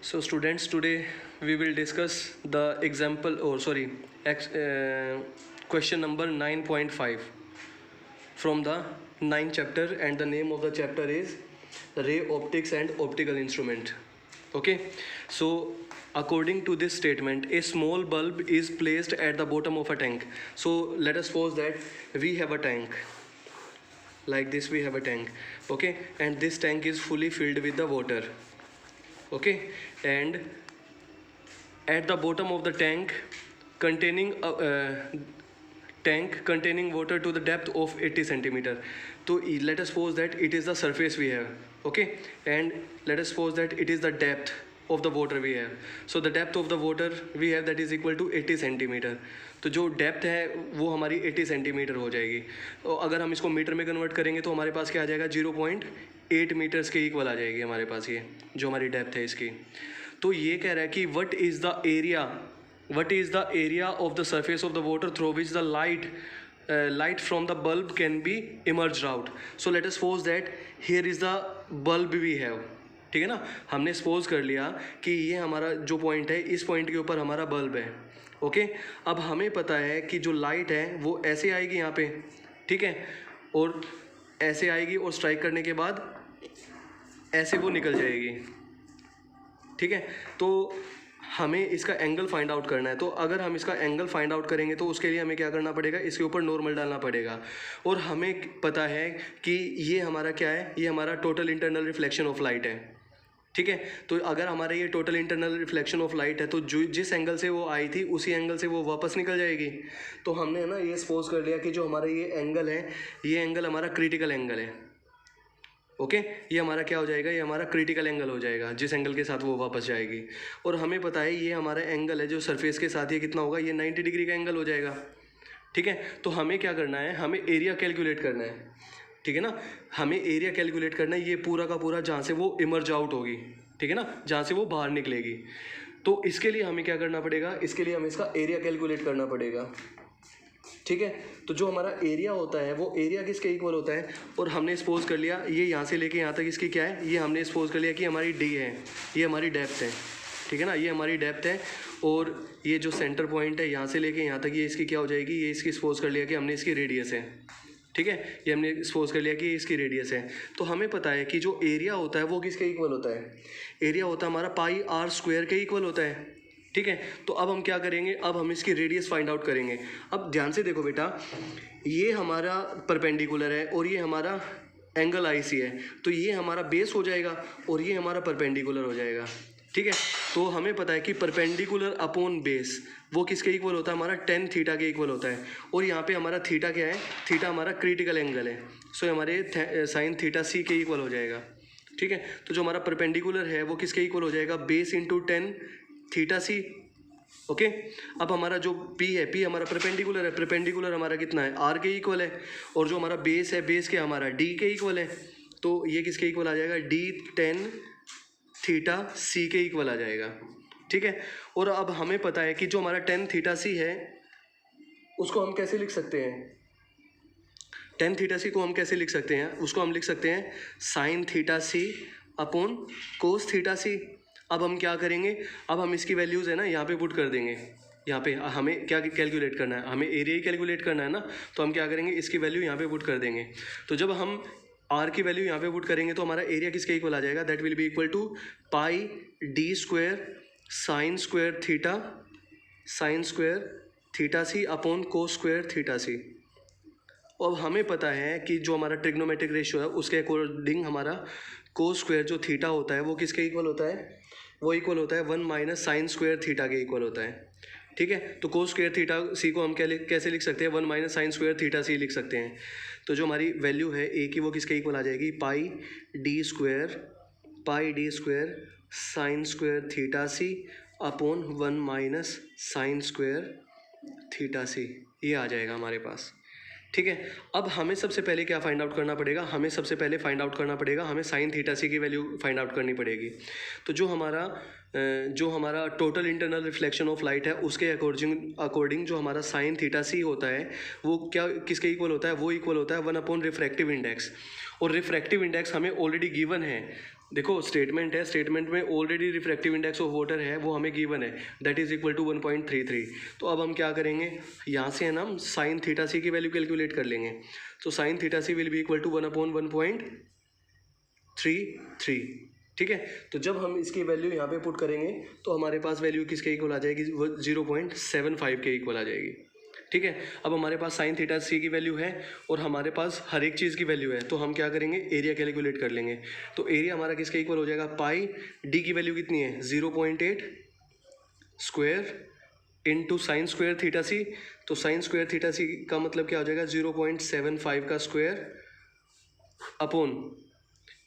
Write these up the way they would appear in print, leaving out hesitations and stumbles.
So students, today we will discuss the question number 9.5 from the 9th chapter, and the name of the chapter is ray optics and optical instrument. Okay, so according to this statement, a small bulb is placed at the bottom of a tank. So let us suppose that we have a tank like this. We have a tank, okay, and this tank is fully filled with the water, okay, and at the bottom of the tank containing water to the depth of 80 centimeter. So let us suppose that it is the surface we have, okay, and let us suppose that it is the depth of the water we have. So the depth of the water we have, that is equal to 80 centimetre. तो जो depth है वो हमारी 80 centimetre हो जाएगी. तो अगर हम इसको मीटर में कन्वर्ट करेंगे तो हमारे पास क्या आ जाएगा, 0.8 मीटर्स के इक्वल आ जाएगी हमारे पास ये जो हमारी डेप्थ है इसकी. तो ये कह रहा है कि what is the area of the surface of the water through which the light from the bulb can be emerged out. So let us suppose that here is the bulb we have. ठीक है ना, हमने suppose कर लिया कि ये हमारा जो पॉइंट है, इस पॉइंट के ऊपर हमारा बल्ब है, ओके. अब हमें पता है कि जो लाइट है वो ऐसे आएगी यहाँ पे, ठीक है, और ऐसे आएगी और स्ट्राइक करने के बाद ऐसे वो निकल जाएगी, ठीक है. तो हमें इसका एंगल फाइंड आउट करना है. तो अगर हम इसका एंगल फाइंड आउट करेंगे तो उसके लिए हमें क्या करना पड़ेगा, इसके ऊपर नॉर्मल डालना पड़ेगा. और हमें पता है कि ये हमारा क्या है, ये हमारा total internal reflection of light है, ठीक है. तो अगर हमारा ये total internal reflection of light है तो जो जिस एंगल से वो आई थी उसी एंगल से वो वापस निकल जाएगी. तो हमने ना ये सपोज कर लिया कि जो हमारा ये एंगल है, ये एंगल हमारा क्रिटिकल एंगल है, ओके. ये हमारा क्या हो जाएगा, ये हमारा क्रिटिकल एंगल हो जाएगा जिस एंगल के साथ वो वापस जाएगी. और हमें पता है ये हमारा एंगल है जो सरफेस के साथ ये कितना होगा, ये 90 डिग्री का एंगल हो जाएगा, ठीक है. तो हमें क्या करना है, हमें एरिया कैलकुलेट करना है, ठीक है ना. हमें एरिया कैलकुलेट करना है, ये पूरा का पूरा जहाँ से वो इमर्ज आउट होगी, ठीक है ना, जहाँ से वो बाहर निकलेगी. तो इसके लिए हमें क्या करना पड़ेगा, इसके लिए हमें इसका एरिया कैलकुलेट करना पड़ेगा, ठीक है. तो जो हमारा एरिया होता है वो एरिया किसके इक्वल होता है, और हमने सपोज कर लिया ये यहाँ से लेके यहाँ तक इसकी क्या है, ये हमने सपोज कर लिया कि हमारी डी है, ये हमारी डेप्थ है, ठीक है ना, ये हमारी डेप्थ है. और ये जो सेंटर पॉइंट है यहाँ से लेके यहाँ तक, ये इसकी क्या हो जाएगी, ये इसकी सपोज कर लिया कि हमने इसकी रेडियस है, ठीक है, ये हमने सपोज कर लिया कि इसकी रेडियस है. तो हमें पता है कि जो एरिया होता है वो किसके इक्वल होता है, एरिया होता है हमारा पाई आर स्क्वायर के इक्वल होता है, ठीक है. तो अब हम क्या करेंगे, अब हम इसकी रेडियस फाइंड आउट करेंगे. अब ध्यान से देखो बेटा, ये हमारा परपेंडिकुलर है और ये हमारा एंगल आई सी है. तो ये हमारा बेस हो जाएगा और ये हमारा परपेंडिकुलर हो जाएगा, ठीक है. तो हमें पता है कि परपेंडिकुलर अपॉन बेस वो किसके इक्वल होता है, हमारा टेन थीटा के इक्वल होता है. और यहाँ पे हमारा थीटा क्या है, थीटा हमारा क्रिटिकल एंगल है. सो हमारे साइन थीटा सी के इक्वल हो जाएगा, ठीक है. तो जो हमारा परपेंडिकुलर है वो किसके इक्वल हो जाएगा, बेस इंटू टेन थीटा सी, ओके. अब हमारा जो P है, P हमारा परपेंडिकुलर है, परपेंडिकुलर हमारा कितना है, R के इक्वल है. और जो हमारा बेस है, बेस के हमारा D के इक्वल है. तो ये किसके इक्वल आ जाएगा, D टेन थीटा C के इक्वल आ जाएगा, ठीक है. और अब हमें पता है कि जो हमारा टेन थीटा C है उसको हम कैसे लिख सकते हैं, टेन थीटा C को हम कैसे लिख सकते हैं, उसको हम लिख सकते हैं sine theta C upon cos theta C. अब हम क्या करेंगे, अब हम इसकी वैल्यूज़ है ना यहाँ पे पुट कर देंगे. यहाँ पे हमें क्या कैलकुलेट करना है, हमें एरिया ही कैलकुलेट करना है ना. तो हम क्या करेंगे, इसकी वैल्यू यहाँ पे पुट कर देंगे. तो जब हम आर की वैल्यू यहाँ पे पुट करेंगे तो हमारा एरिया किसके इक्वल आ जाएगा, that will be equal to pi D square sine square theta C upon cos square theta C. अब हमें पता है कि जो हमारा ट्रिग्नोमेट्रिक रेशियो है उसके अकॉर्डिंग हमारा कोस स्क्वायर जो थीटा होता है वो किसके इक्वल होता है, वो इक्वल होता है 1 माइनस साइन स्क्वायर थीटा के इक्वल होता है, ठीक है. तो कोस स्क्वायर थीटा सी को हम कैसे लिख सकते हैं, 1 माइनस साइन स्क्वायर थीटा सी लिख सकते हैं. तो जो हमारी वैल्यू है ए की वो किसके इक्वल आ जाएगी, pi D square sine square theta C upon 1 minus sine square theta C. ये आ जाएगा हमारे पास, ठीक है. अब हमें सबसे पहले क्या फाइंड आउट करना पड़ेगा, हमें सबसे पहले फाइंड आउट करना पड़ेगा, हमें साइन थीटा सी की वैल्यू फाइंड आउट करनी पड़ेगी. तो जो हमारा total internal reflection of light है उसके अकॉर्डिंग जो हमारा साइन थीटा सी होता है वो क्या किसके इक्वल होता है, वो इक्वल होता है 1 अपॉन रिफ्रैक्टिव इंडेक्स. और रिफ्रैक्टिव इंडेक्स हमें ऑलरेडी गिवन है, देखो स्टेटमेंट है, स्टेटमेंट में already refractive index of water है, वो हमें गिवन है, दैट इज इक्वल टू 1.33। तो अब हम क्या करेंगे, यहाँ से है ना हम साइन थीटा सी की वैल्यू कैलकुलेट कर लेंगे। तो sine theta C will be equal to 1/1.33, ठीक है। तो जब हम इसकी वैल्यू यहाँ पे पुट करेंगे तो हमारे पास वैल्यू किसके इक्वल आ जाएगी, 0.75 के इक्वल आ जाएगी, ठीक है। अब हमारे पास साइन थीटा सी की वैल्यू है और हमारे पास हर एक चीज़ की वैल्यू है, तो हम क्या करेंगे, एरिया कैलकुलेट कर लेंगे। तो एरिया हमारा किसके इक्वल हो जाएगा, पाई डी की वैल्यू कितनी है 0.8 square into sine square theta C. तो साइन स्क्वायर थीटा सी का मतलब क्या हो जाएगा, 0.75 का square upon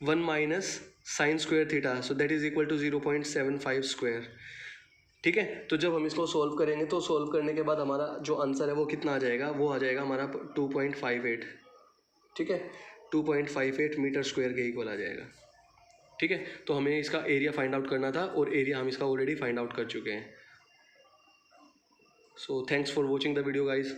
1 minus sine square theta, so that is equal to 0.75 square, ठीक है। तो जब हम इसको सॉल्व करेंगे तो सॉल्व करने के बाद हमारा जो आंसर है वो कितना आ जाएगा, वो आ जाएगा हमारा 2.58, ठीक है, 2.58 मीटर स्क्वायर के इक्वल आ जाएगा, ठीक है। तो हमें इसका एरिया फाइंड आउट करना था और एरिया हम इसका ऑलरेडी फाइंड आउट कर चुके हैं। So thanks for watching the video guys.